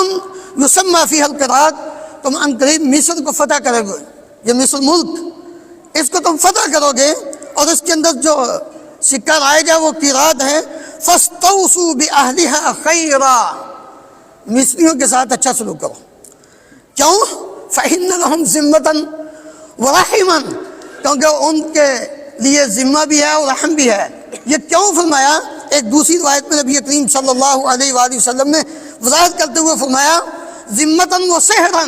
یسمى فیہا القراط، تم ان قریب مصر کو فتح کرو گے، یہ مصر ملک، اس کو تم فتح کرو گے اور اس کے اندر جو سکہ رائے گا وہ قراط ہے۔ فاستوصوا بأہلہا خیرا، مصریوں کے ساتھ اچھا سلوک کرو، کیوں؟ فإن لہم ذمۃ ورحما، کیونکہ ان کے لیے ذمہ بھی ہے اور رحم بھی ہے۔ یہ کیوں فرمایا؟ ایک دوسری روایت میں نبی کریم صلی اللہ علیہ وآلہ وسلم نے وضاحت کرتے ہوئے فرمایا، ذمۃ وصہرا،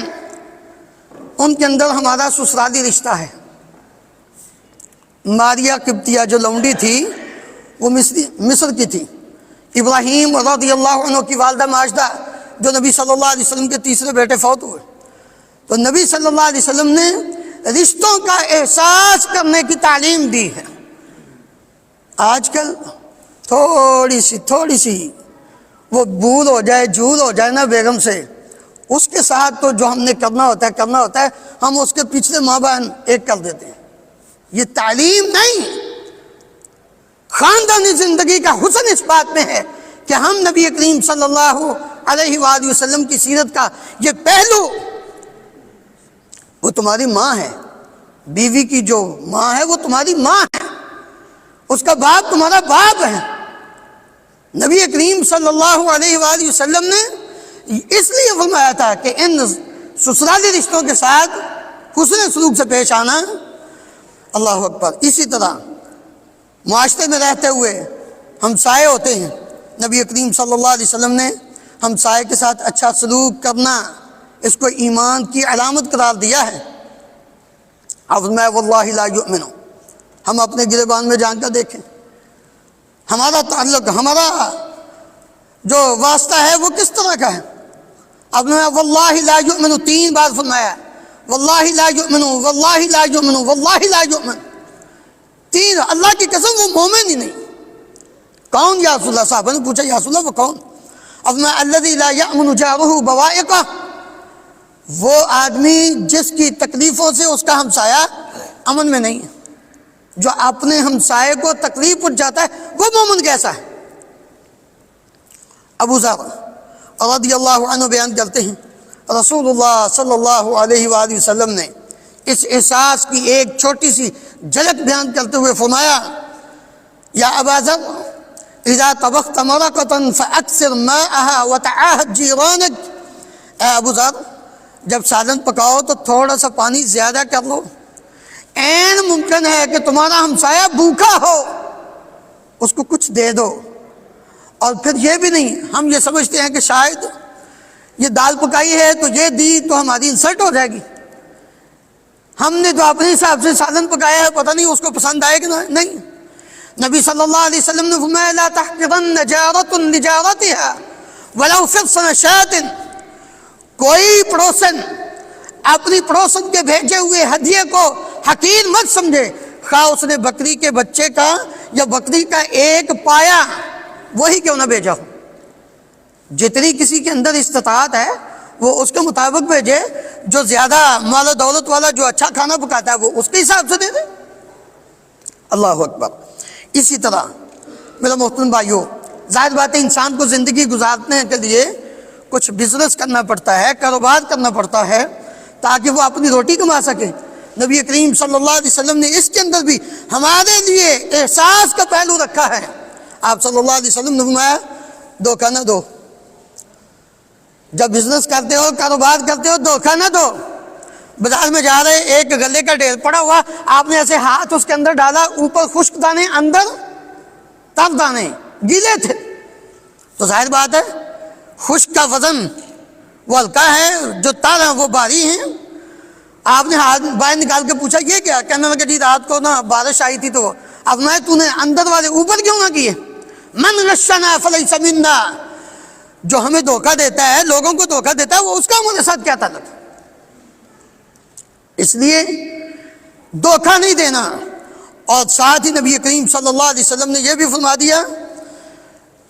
ان کے اندر ہمارا سسرالی رشتہ ہے۔ ماریہ قبطیہ جو لونڈی تھی وہ مصر کی تھی۔ ابراہیم رضی اللہ عنہ کی والدہ ماجدہ جو نبی صلی اللہ علیہ وسلم کے تیسرے بیٹے فوت ہوئے، تو نبی صلی اللہ علیہ وسلم نے رشتوں کا احساس کرنے کی تعلیم دی ہے۔ آج کل تھوڑی سی وہ بھول ہو جائے، جھول ہو جائے نا بیگم سے، اس کے ساتھ تو جو ہم نے کرنا ہوتا ہے ہم اس کے پچھلے ماں بہن ایک کر دیتے ہیں۔ یہ تعلیم نہیں، خاندانی زندگی کا حسن اس بات میں ہے کہ ہم نبی کریم صلی اللہ علیہ وآلہ وسلم کی سیرت کا یہ پہلو، وہ تمہاری ماں ہے، بیوی کی جو ماں ہے وہ تمہاری ماں ہے، اس کا باپ تمہارا باپ ہے۔ نبی کریم صلی اللہ علیہ وآلہ وسلم نے اس لیے فرمایا تھا کہ ان سسرالی رشتوں کے ساتھ حسن سلوک سے پیش آنا۔ اللہ اکبر۔ اسی طرح معاشرے میں رہتے ہوئے ہمسائے ہوتے ہیں، نبی کریم صلی اللہ علیہ وسلم نے ہمسائے کے ساتھ اچھا سلوک کرنا اس کو ایمان کی علامت قرار دیا ہے۔ اب میں واللہ لا یؤمن، ہم اپنے گریبان میں جان کر دیکھیں، ہمارا تعلق، ہمارا جو واسطہ ہے وہ کس طرح کا ہے۔ اب میں واللہ لا یؤمن 3 بار فرمایا، واللہ لا یؤمن، واللہ لا یؤمن، واللہ لا یؤمن، 3، اللہ کی قسم وہ مومن ہی نہیں۔ کون یا رسول اللہ؟ صاحب نے پوچھا یا رسول اللہ وہ کون؟ اب میں الذی لا یأمن جارہ بوائقہ، وہ آدمی جس کی تکلیفوں سے اس کا ہمسایہ امن میں نہیں ہے، جو اپنے ہمسائے کو تکلیف پہنچ جاتا ہے وہ مومن کیسا ہے؟ ابو ذر رضی اللہ عنہ بیان کرتے ہیں، رسول اللہ صلی اللہ علیہ وآلہ وسلم نے اس احساس کی ایک چھوٹی سی جھلک بیان کرتے ہوئے فرمایا، یا ابا ذر اذا طبخت مرقۃ فاکثر ماءها وتعاهد جیرانک، اے ابو ذر جب سالن پکاؤ تو تھوڑا سا پانی زیادہ کر لو، عین ممکن ہے کہ تمہارا ہمسایہ بھوکا ہو، اس کو کچھ دے دو۔ اور پھر یہ بھی نہیں، ہم یہ سمجھتے ہیں کہ شاید یہ دال پکائی ہے تو یہ دی تو ہماری انسلٹ ہو جائے گی، ہم نے جو اپنے حساب سے سالن پکایا ہے پتہ نہیں اس کو پسند آئے گا نہیں۔ نبی صلی اللہ علیہ وسلم نے فرمایا، لا تحقرن جارۃ لجارتها ولو فرسن شاة، کوئی پڑوسن اپنی پڑوسن کے بھیجے ہوئے ہدیے کو حقیر مت سمجھے، خواہ اس نے بکری کے بچے کا یا بکری کا ایک پایا وہی کیوں نہ بھیجا ہو، جتنی کسی کے اندر استطاعت ہے وہ اس کے مطابق بھیجے، جو زیادہ مال و دولت والا جو اچھا کھانا پکاتا ہے وہ اس کے حساب سے دے دے۔ اللہ اکبر۔ اسی طرح میرا محترم بھائیو، ظاہر بات ہے انسان کو زندگی گزارنے کے لیے کچھ بزنس کرنا پڑتا ہے، کاروبار کرنا پڑتا ہے تاکہ وہ اپنی روٹی کما سکے۔ نبی کریم صلی اللہ علیہ وسلم نے اس کے اندر بھی ہمارے لیے احساس کا پہلو رکھا ہے۔ آپ صلی اللہ علیہ وسلم نے فرمایا، دھوکہ نہ دو. جب بزنس کرتے ہو، کاروبار کرتے ہو، دھوکہ نہ دو. بازار میں جا رہے، ایک گلے کا ڈھیر پڑا ہوا، آپ نے ایسے ہاتھ اس کے اندر ڈالا، اوپر خشک دانے، اندر تر دانے گیلے تھے، تو ظاہر بات ہے خشک کا وزن وہ ہلکا ہے، جو تر ہیں وہ بھاری ہیں. آپ نے ہاتھ باہر نکال کے پوچھا یہ کیا؟ کہنے لگا جی رات کو نا بارش آئی تھی تو اب میں تو نے اندر والے اوپر کیوں نہ کیے؟ من غشنا فلیس منا، جو ہمیں دھوکہ دیتا ہے، لوگوں کو دھوکہ دیتا ہے، وہ اس کا ہمارے ساتھ کیا تعلق؟ اس لیے دھوکہ نہیں دینا. اور ساتھ ہی نبی کریم صلی اللہ علیہ وسلم نے یہ بھی فرما دیا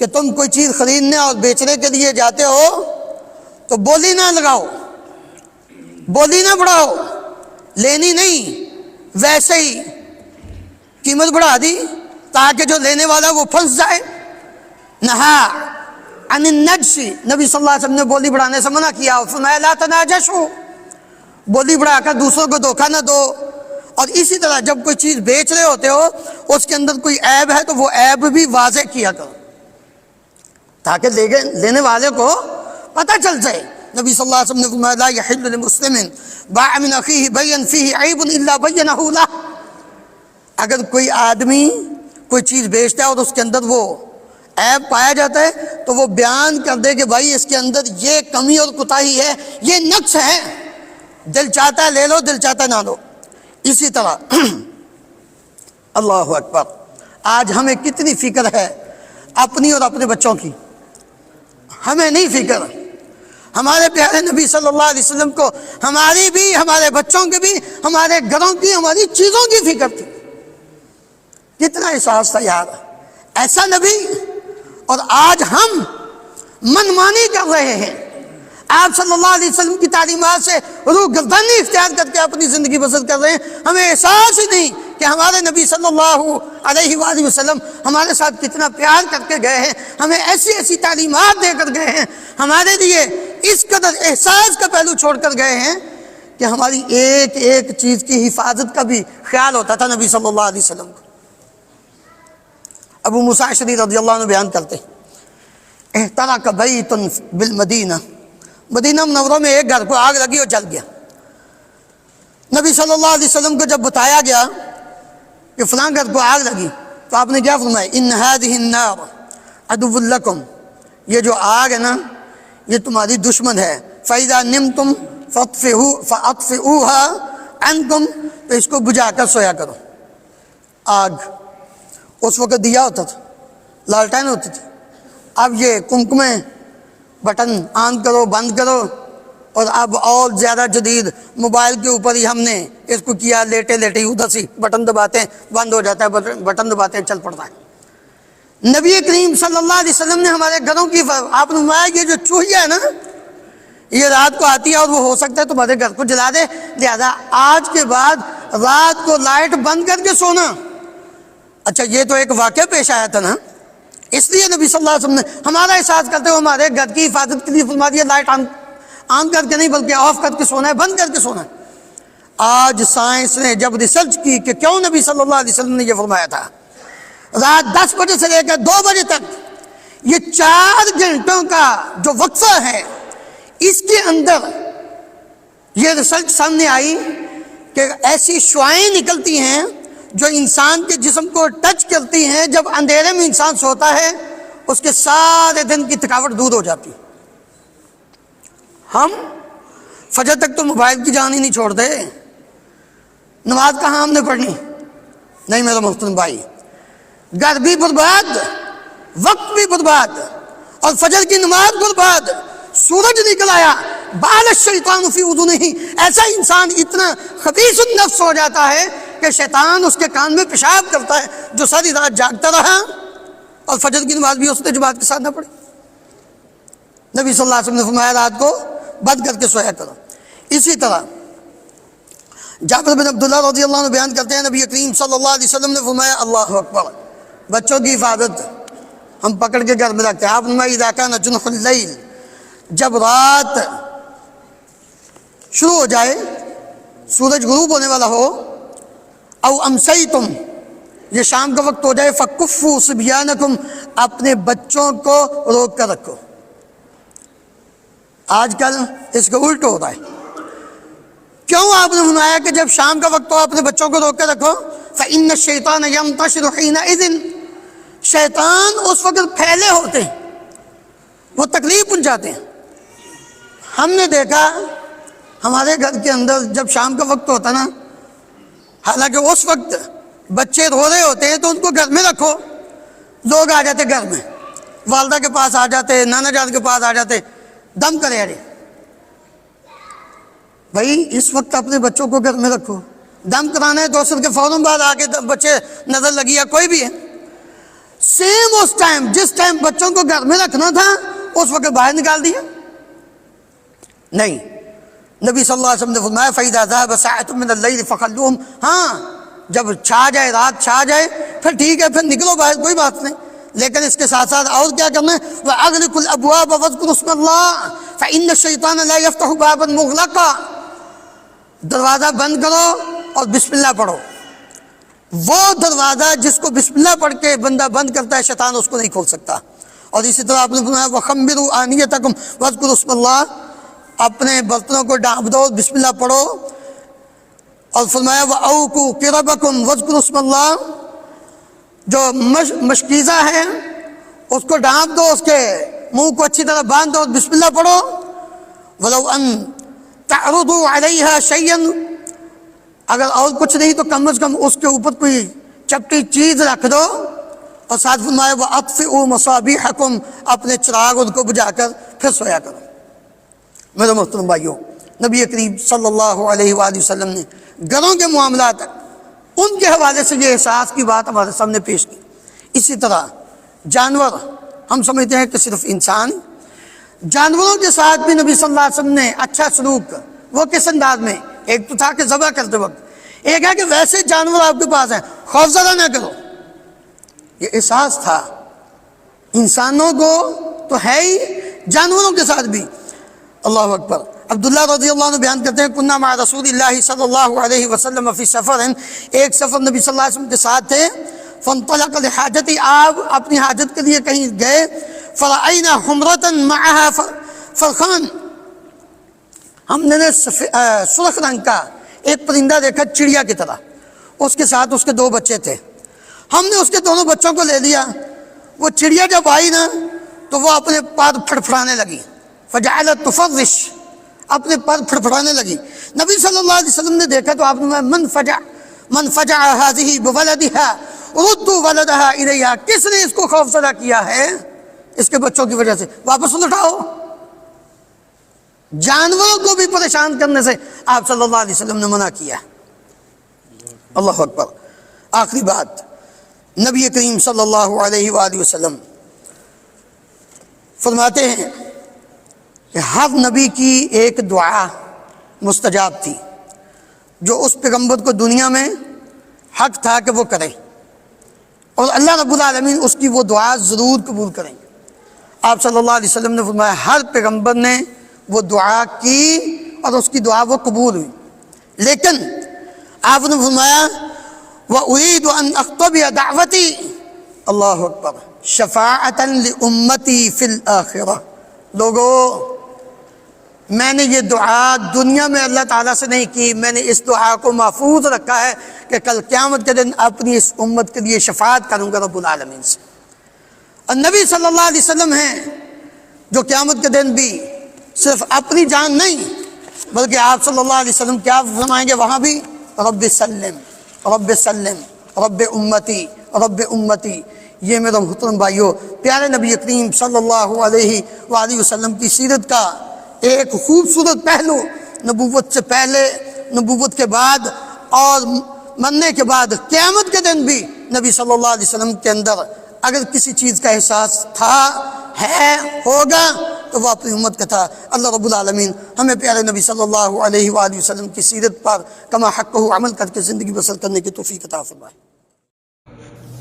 کہ تم کوئی چیز خریدنے اور بیچنے کے لیے جاتے ہو تو بولی نہ لگاؤ، بولی نہ بڑھاؤ، لینی نہیں، ویسے ہی قیمت بڑھا دی تاکہ جو لینے والا وہ پھنس جائے. نہا عن النجش، نبی صلی اللہ علیہ وسلم نے بولی بڑھانے سے منع کیا. فرمایا لا تناجشوا، بولی بڑھا کر دوسروں کو دھوکہ نہ دو. اور اسی طرح جب کوئی چیز بیچ رہے ہوتے ہو، اس کے اندر کوئی عیب ہے تو وہ عیب بھی واضح کیا کرو تاکہ لینے والے کو پتہ چل جائے. نبی صلی اللہ علیہ وسلم نے فرمایا لا يحل لمسلم باع من اخیہ بین فیہ عیب الا بینہ لہ، اگر کوئی آدمی کوئی چیز بیچتا ہے اور اس کے اندر وہ عیب پایا جاتا ہے تو وہ بیان کر دے کہ بھائی اس کے اندر یہ کمی اور کوتاہی ہے، یہ نقص ہے، دل چاہتا ہے لے لو، دل چاہتا ہے نہ لو. اسی طرح اللہ اکبر، آج ہمیں کتنی فکر ہے اپنی اور اپنے بچوں کی، ہمیں نہیں فکر. ہمارے پیارے نبی صلی اللہ علیہ وسلم کو ہماری بھی، ہمارے بچوں کی بھی، ہمارے گھروں کی، ہماری چیزوں کی فکر تھی. کتنا احساس تھا یار، ایسا نبی، اور آج ہم منمانی کر رہے ہیں. آپ صلی اللہ علیہ وسلم کی تعلیمات سے روح گردانی اختیار کر کے اپنی زندگی بسر کر رہے ہیں. ہمیں احساس ہی نہیں کہ ہمارے نبی صلی اللہ علیہ وآلہ وسلم ہمارے ساتھ کتنا پیار کر کے گئے ہیں، ہمیں ایسی ایسی تعلیمات دے کر گئے ہیں، ہمارے لیے اس قدر احساس کا پہلو چھوڑ کر گئے ہیں کہ ہماری ایک ایک چیز کی حفاظت کا بھی خیال ہوتا تھا نبی صلی اللہ علیہ وسلم کو. ابو موسیٰ اشعری رضی اللہ عنہ بیان کرتے ہیں احترق بیت بالمدینہ، مدینہ منورہ میں ایک گھر کو آگ لگی اور جل گیا. نبی صلی اللہ علیہ وسلم کو جب بتایا گیا کہ فلاں گھر کو آگ لگی تو آپ نے کیا فرمایا؟ ان هذه النار عدو لکم، یہ جو آگ ہے نا یہ تمہاری دشمن ہے. فَإِذَا نِمْتُمْ فَأَطْفِئُوهَا عَنْكُمْ، تو اس کو بجھا کر سویا کرو. آگ اس وقت دیا ہوتا تھا، لالٹین ہوتی تھی، اب یہ کمکمے بٹن آن کرو بند کرو، اور اب اور زیادہ جدید موبائل کے اوپر ہی ہم نے اس کو کیا، لیٹے لیٹے ادھر سے بٹن دباتے ہیں بند ہو جاتا ہے، بٹن دباتے ہیں چل پڑتا ہے. نبی کریم صلی اللہ علیہ وسلم نے ہمارے گھروں کی آپ نے فرمایا کہ جو چوہیا ہے نا یہ رات کو آتی ہے اور وہ ہو سکتا ہے تمہارے گھر کو جلا دے، لہذا آج کے بعد رات کو لائٹ بند کر کے سونا. اچھا یہ تو ایک واقعہ پیش آیا تھا نا، اس لیے نبی صلی اللہ علیہ وسلم نے ہمارا احساس کرتے ہوئے ہمارے گھر کی حفاظت کے لیے فرما دیا لائٹ آن کر کے نہیں بلکہ آف کر کے سونا ہے، بند کر کے سونا ہے. آج سائنس نے جب ریسرچ کی کہ کیوں نبی صلی اللہ علیہ وسلم نے یہ فرمایا تھا رات 10 بجے سے لے کر 2 بجے تک یہ 4 گھنٹوں کا جو وقفہ ہے، اس کے اندر یہ ریسرچ سامنے آئی کہ ایسی شعاعیں نکلتی ہیں جو انسان کے جسم کو ٹچ کرتی ہیں، جب اندھیرے میں انسان سوتا ہے اس کے سارے دن کی تھکاوٹ دور ہو جاتی. ہم فجر تک تو موبائل کی جان ہی نہیں چھوڑتے، نماز کہاں ہم نے پڑھنی؟ نہیں میرا محترم بھائی، گھر بھی برباد، وقت بھی برباد، اور فجر کی نماز برباد. سورج نکل آیا، بال الشیطان فی اذنہ، ایسا انسان اتنا خبیث النفس ہو جاتا ہے کہ شیطان اس کے کان میں پیشاب کرتا ہے، جو ساری رات جاگتا رہا اور فجر کی نماز بھی اس نے جماعت کے ساتھ نہ پڑھی. نبی صلی اللہ علیہ وسلم نے فرمایا رات کو بند کر کے سویا کرو. اسی طرح جابر بن عبداللہ رضی اللہ عنہ بیان کرتے ہیں نبی کریم صلی اللہ علیہ وسلم نے فرمایا اللہ اکبر، بچوں کی حفاظت ہم پکڑ کے گھر میں رکھتے ہیں. آپ فرمایا اذا کان جنح اللیل، جب رات شروع ہو جائے، سورج غروب ہونے والا ہو، او امسیتم، یہ شام کا وقت ہو جائے، فکفوا صبیانکم اپنے بچوں کو روک کر رکھو۔ آج کل اس کا الٹ ہو رہا ہے۔ کیوں آپ نے فرمایا کہ جب شام کا وقت ہو اپنے بچوں کو روک کر رکھو؟ فَإِنَّ الشَّيْطَانَ يَنْتَشِرُ حِينَئِذٍ، شیطان اس وقت پھیلے ہوتے ہیں، وہ تکلیف پہنچاتے ہیں۔ ہم نے دیکھا ہمارے گھر کے اندر جب شام کا وقت ہوتا نا، حالانکہ اس وقت بچے رو رہے ہوتے ہیں تو ان کو گھر میں رکھو، لوگ آ جاتے گھر میں، والدہ کے پاس آ جاتے، نانا جان کے پاس آ جاتے، دم کرے ارے بھائی اس وقت اپنے بچوں کو گھر میں رکھو، دم کرانا ہے دوسر کے فوراً بعد آ کے بچے نظر لگی یا کوئی بھی ہے، سیم اس ٹائم جس ٹائم بچوں کو گھر میں رکھنا تھا اس وقت باہر نکال دیا؟ نہیں، نبی صلی اللہ علیہ وسلم نے فرمایا فَإِذَا ذَهَبَ سَاعَةٌ مِّنَ اللَّيْلِ فَخَلُّوهُمْ، ہاں جب چھا جائے، رات چھا جائے پھر ٹھیک ہے، پھر نکلو باہر، کوئی بات نہیں، لیکن اس کے ساتھ ساتھ اور کیا کرنا ہے؟ وَأَغْلِقُوا الْأَبْوَابَ وَاذْكُرُوا اسْمَ اللَّهِ فَإِنَّ الشَّيْطَانَ لَا يَفْتَحُ بَابًا مُغْلَقًا، دروازہ بند کرو اور بسم اللہ پڑھو۔ وہ دروازہ جس کو بسم اللہ پڑھ کے بندہ بند کرتا ہے شیطان اس کو نہیں کھول سکتا۔ اور اسی طرح آپ نے فرمایا وَخَمِّرُوا آنِيَتَكُمْ وَاذْكُرُوا اسْمَ اللَّهِ، اپنے برتنوں کو ڈھانپ دو، بسم اللہ پڑھو۔ اور فرمایا وَأَوْقُوا قِرَبَكُمْ وَاذْكُرُوا اسْمَ اللَّهِ، جو مشکیزہ ہے اس کو ڈھانپ دو، اس کے منہ کو اچھی طرح باندھ دو، بسم اللہ پڑھو۔ وَلَوْ أَن تَعْرُضُوا عَلَيْهَا شَيْئًا، اگر اور کچھ نہیں تو کم از کم اس کے اوپر کوئی چپٹی چیز رکھ دو۔ اور ساتھ فرمایا وَأَطْفِئُوا مَصَابِيحَكُمْ، اپنے چراغ ان کو بجھا کر پھر سویا کرو۔ میرے محترم بھائیوں، نبی کریم صلی اللہ علیہ وآلہ وسلم نے گھروں کے معاملات ان کے حوالے سے یہ احساس کی بات ہمارے سامنے پیش کی۔ اسی طرح جانور، ہم سمجھتے ہیں کہ صرف انسان، جانوروں کے ساتھ بھی نبی صلی اللہ علیہ وسلم نے اچھا سلوک، وہ کس انداز میں؟ ایک تو تھا کہ ذبح کرتے وقت، ایک ہے کہ ویسے جانور آپ کے پاس ہیں خوف زدہ نہ کرو، یہ احساس تھا انسانوں کو تو ہے ہی، جانوروں کے ساتھ بھی۔ اللہ اکبر۔ عبداللہ رضی اللہ عنہ بیان کرتے ہیں کننا مع رسول اللہ صلی اللہ علیہ وسلم فی سفر، ایک سفر نبی صلی اللہ علیہ وسلم کے ساتھ تھے، فانطلق لحاجتی، آپ اپنی حاجت کے لیے کہیں گئے، فرأینا حمرة معها فرخان، ہم نے سرخ رنگ کا ایک پرندہ دیکھا چڑیا کی طرح، اس کے ساتھ اس کے دو بچے تھے، ہم نے اس کے دونوں بچوں کو لے لیا، وہ چڑیا جب آئی نا تو وہ اپنے پر پھڑپھڑانے لگی، فجعلت تفرش، اپنے پر پھڑپھڑانے لگی۔ نبی صلی اللہ علیہ وسلم نے دیکھا تو آپ نے من فجع هذه بولدها ردوا ولدها الیہا، کس نے اس کو خوف زدہ کیا ہے اس کے بچوں کی وجہ سے، واپس لوٹاؤ۔ جانوروں کو بھی پریشان کرنے سے آپ صلی اللہ علیہ وسلم نے منع کیا۔ اللہ اکبر۔ آخری بات، نبی کریم صلی اللہ علیہ وآلہ وسلم فرماتے ہیں کہ ہر نبی کی ایک دعا مستجاب تھی جو اس پیغمبر کو دنیا میں حق تھا کہ وہ کرے، اور اللہ رب العالمین اس کی وہ دعا ضرور قبول کریں گے۔ آپ صلی اللہ علیہ وسلم نے فرمایا ہر پیغمبر نے وہ دعا کی اور اس کی دعا وہ قبول ہوئی، لیکن آپ نے فرمایا وَأُرِيدُ أَنْ أَخْتَبِيَ دَعْوَتِي، اللہ اکبر، شَفَاعَةً لِأُمَّتِي فِي الْآخِرَةِ، لوگو میں نے یہ دعا دنیا میں اللہ تعالیٰ سے نہیں کی، میں نے اس دعا کو محفوظ رکھا ہے کہ کل قیامت کے دن اپنی اس امت کے لیے شفاعت کروں گا رب العالمین سے۔ اور نبی صلی اللہ علیہ وسلم ہیں جو قیامت کے دن بھی صرف اپنی جان نہیں بلکہ آپ صلی اللہ علیہ وسلم کیا فرمائیں گے وہاں بھی، رب سلم رب سلم رب امتی رب امتی۔ یہ میرے محترم بھائیوں، پیارے نبی کریم صلی اللہ علیہ وآلہ وسلم کی سیرت کا ایک خوبصورت پہلو، نبوت سے پہلے، نبوت کے بعد اور مرنے کے بعد قیامت کے دن بھی نبی صلی اللہ علیہ وسلم کے اندر اگر کسی چیز کا احساس تھا، ہے، ہوگا تو وہ اپنی امت کا تھا۔ اللہ رب العالمین ہمیں پیارے نبی صلی اللہ علیہ وآلہ وسلم کی سیرت پر کما حقہ عمل کر کے زندگی بسر کرنے کی توفیق عطا فرمائے۔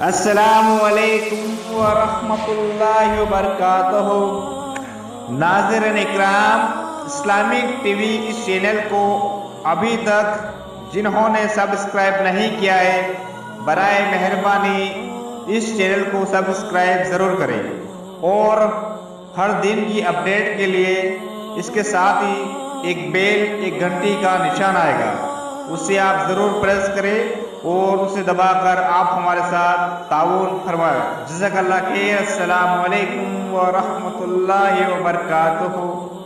السلام علیکم ورحمۃ اللہ وبرکاتہ۔ ناظرین اکرام، اسلامک ٹی وی اس چینل کو ابھی تک جنہوں نے سبسکرائب نہیں کیا ہے، برائے مہربانی اس چینل کو سبسکرائب ضرور کریں اور ہر دن کی اپڈیٹ کے لیے اس کے ساتھ ہی ایک بیل ایک گھنٹی کا نشان آئے گا، اسے آپ ضرور پریس کریں اور اسے دبا کر آپ ہمارے ساتھ تعاون فرمائیں۔ جزاک اللہ خیر۔ السلام علیکم ورحمۃ اللہ وبرکاتہ۔